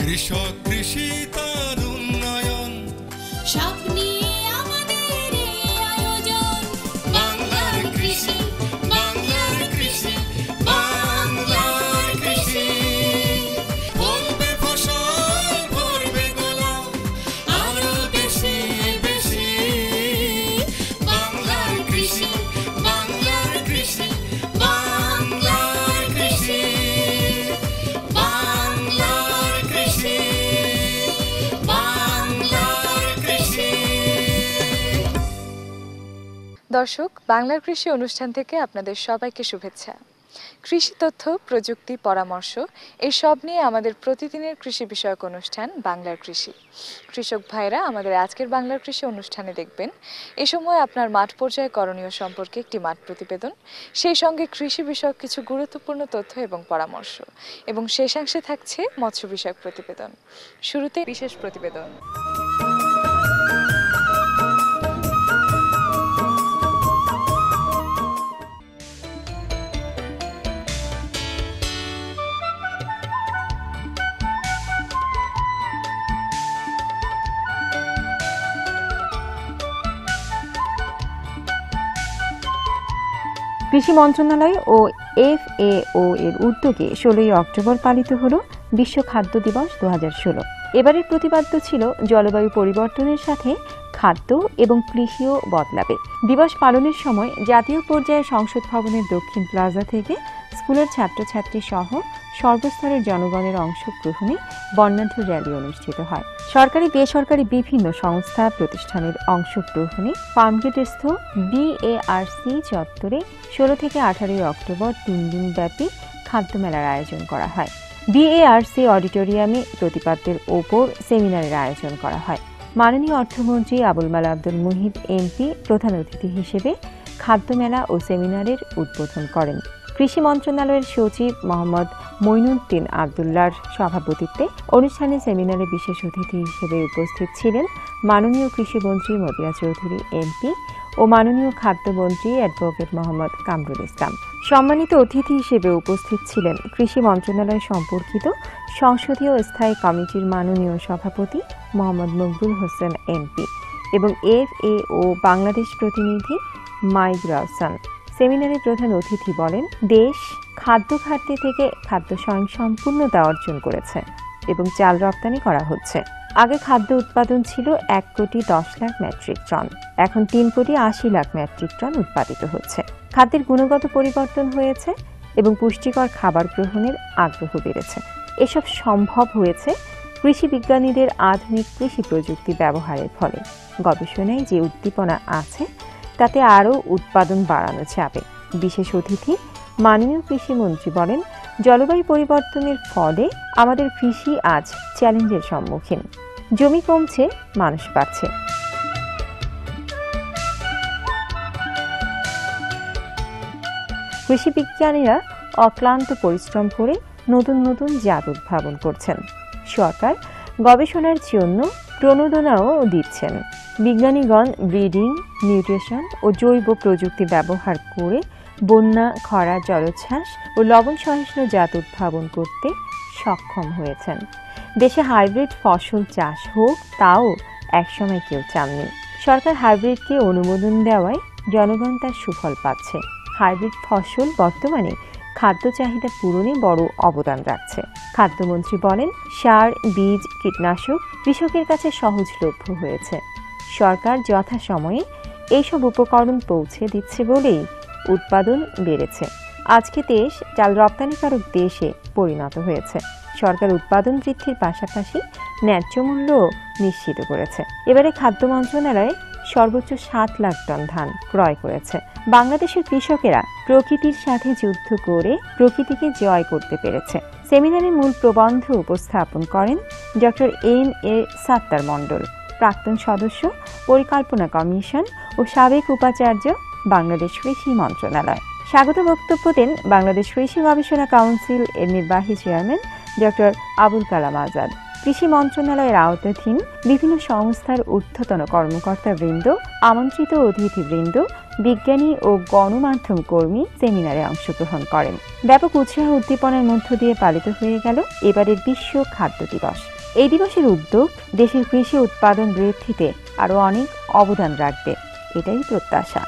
কৃষক কৃষি তার উন্নয়ন সব নিয়ে আমাদের এই আয়োজন। বাংলার কৃষি, বাংলার কৃষি, বাংলার কৃষি। ফলবে ফসল ভরবে গোলা আরো বেশি বেশি। বাংলার কৃষি, বাংলার কৃষি, বাংলার কৃষি, বাংলার কৃষি, বাংলার কৃষি। দর্শক, বাংলার কৃষি অনুষ্ঠান থেকে আপনাদের সবাইকে শুভেচ্ছা। কৃষি তথ্য, প্রযুক্তি, পরামর্শ এসব নিয়ে আমাদের প্রতিদিনের কৃষি বিষয়ক অনুষ্ঠান বাংলার কৃষি। কৃষক ভাইরা আমাদের আজকের বাংলার কৃষি অনুষ্ঠানে দেখবেন এ সময় আপনার মাঠ পর্যায়ে করণীয় সম্পর্কে একটি মাঠ প্রতিবেদন, সেই সঙ্গে কৃষি বিষয়ক কিছু গুরুত্বপূর্ণ তথ্য এবং পরামর্শ, এবং শেষাংশে থাকছে মৎস্য বিষয়ক প্রতিবেদন। শুরুতে বিশেষ প্রতিবেদন। কৃষি মন্ত্রণালয় ও FAO এর উদ্যোগে 16ই অক্টোবর পালিত হলো বিশ্ব খাদ্য দিবস 2016। এবারের প্রতিপাদ্য ছিল জলবায়ু পরিবর্তনের সাথে খাদ্য এবং কৃষিও বদলাবে। দিবস পালনের সময় জাতীয় পর্যায়ে সংসদ ভবনের দক্ষিণ প্লাজা থেকে স্কুলের ছাত্রছাত্রী সহ সর্বস্তরের জনগণের অংশগ্রহণে বর্ণাঢ্য র্যালি অনুষ্ঠিত হয়। সরকারি বেসরকারি বিভিন্ন সংস্থা প্রতিষ্ঠানের অংশগ্রহণে ফার্মগেটস্থ BARC চত্বরে 16 থেকে 18 অক্টোবর 3 দিন ব্যাপী খাদ্য মেলার আয়োজন করা হয়। BARC অডিটোরিয়ামে প্রতিপাদ্যের ওপর সেমিনারের আয়োজন করা হয়। মাননীয় অর্থমন্ত্রী আবুল মাল আব্দুল মুহিত MP প্রধান অতিথি হিসেবে খাদ্য মেলা ও সেমিনারের উদ্বোধন করেন। কৃষি মন্ত্রণালয়ের সচিব মোহাম্মদ মঈনুদ্দিন আবদুল্লাহর সভাপতিত্বে অনুষ্ঠানে সেমিনারে বিশেষ অতিথি হিসেবে উপস্থিত ছিলেন মাননীয় কৃষিমন্ত্রী মতিয়া চৌধুরী MP ও মাননীয় খাদ্যমন্ত্রী অ্যাডভোকেট মোহাম্মদ কামরুল ইসলাম। সম্মানিত অতিথি হিসেবে উপস্থিত ছিলেন কৃষি মন্ত্রণালয় সম্পর্কিত সংসদীয় স্থায়ী কমিটির মাননীয় সভাপতি মোহাম্মদ মকবুল হোসেন MP এবং FAO বাংলাদেশ প্রতিনিধি মাইক রাওসান। সেমিনারে প্রধান অতিথি বলেন, দেশ খাদ্য ঘাটতি থেকে খাদ্য স্বয়ংসম্পূর্ণতা অর্জন করেছে এবং চাল রপ্তানি করা হচ্ছে। আগে খাদ্য উৎপাদন ছিল 1 কোটি 10 লাখ মেট্রিক টন, এখন 3 কোটি 80 লাখ মেট্রিক টন উৎপাদিত হচ্ছে। খাদ্যের গুণগত পরিবর্তন হয়েছে এবং পুষ্টিকর খাবার গ্রহণের আগ্রহ বেড়েছে। এসব সম্ভব হয়েছে কৃষি বিজ্ঞানীদের আধুনিক কৃষি প্রযুক্তি ব্যবহারের ফলে। গবেষণায় যে উদ্দীপনা আছে তাতে আরও উৎপাদন বাড়ানো যাবে। বিশেষ অতিথি মাননীয় কৃষিমন্ত্রী বলেন, জলবায়ু পরিবর্তনের ফলে আমাদের কৃষি আজ চ্যালেঞ্জের সম্মুখীন। জমি কমছে, মানুষ বাড়ছে। কৃষি বিজ্ঞানীরা অক্লান্ত পরিশ্রম করে নতুন নতুন জাত উদ্ভাবন করছেন। সরকার গবেষণার জন্য প্রণোদনাও দিচ্ছেন। বিজ্ঞানীগণ ব্রিডিং, নিউট্রিশন ও জৈব প্রযুক্তি ব্যবহার করে বন্যা, খরা, জলোচ্ছ্বাস ও লবণ সহিষ্ণু জাত উদ্ভাবন করতে সক্ষম হয়েছেন। দেশে হাইব্রিড ফসল চাষ হোক, তাও একসময় কেউ চাননি। সরকার হাইব্রিডকে অনুমোদন দেওয়ায় জনগণ তার সুফল পাচ্ছে। হাইব্রিড ফসল বর্তমানে খাদ্য চাহিদা পূরণে বড় অবদান রাখছে। খাদ্যমন্ত্রী বলেন, সার, বীজ, কীটনাশক কৃষকের কাছে সহজলভ্য হয়েছে। সরকার যথাসময়ে এইসব উপকরণ পৌঁছে দিচ্ছে বলেই উৎপাদন বেড়েছে। আজকে দেশ চাল রপ্তানিকারক দেশে পরিণত হয়েছে। সরকার উৎপাদন বৃদ্ধির পাশাপাশি ন্যায্য মূল্যও নিশ্চিত করেছে। এবারে খাদ্য মন্ত্রণালয় সর্বোচ্চ 7 লাখ টন ধান ক্রয় করেছে। বাংলাদেশের কৃষকেরা প্রকৃতির সাথে যুদ্ধ করে প্রকৃতিকে জয় করতে পেরেছে। সেমিনারে মূল প্রবন্ধ উপস্থাপন করেন ডক্টর M.A. সাত্তার মণ্ডল, প্রাক্তন সদস্য, পরিকল্পনা কমিশন ও সাবেক উপাচার্য, বাংলাদেশ কৃষি মন্ত্রণালয়। স্বাগত বক্তব্য দেন বাংলাদেশ কৃষি গবেষণা কাউন্সিল এর নির্বাহী চেয়ারম্যান ডক্টর আবুল কালাম আজাদ। কৃষি মন্ত্রণালয়ের আওতাধীন বিভিন্ন সংস্থার ঊর্ধ্বতন কর্মকর্তাবৃন্দ, আমন্ত্রিত অতিথিবৃন্দ, বিজ্ঞানী ও গণমাধ্যম কর্মী সেমিনারে অংশগ্রহণ করেন। ব্যাপক উৎসাহ উদ্দীপনার মধ্য দিয়ে পালিত হয়ে গেল এবারের বিশ্ব খাদ্য দিবস। এই দিবসের উদ্যোগ দেশের কৃষি উৎপাদন বৃদ্ধিতে আরও অনেক অবদান রাখবে, এটাই প্রত্যাশা।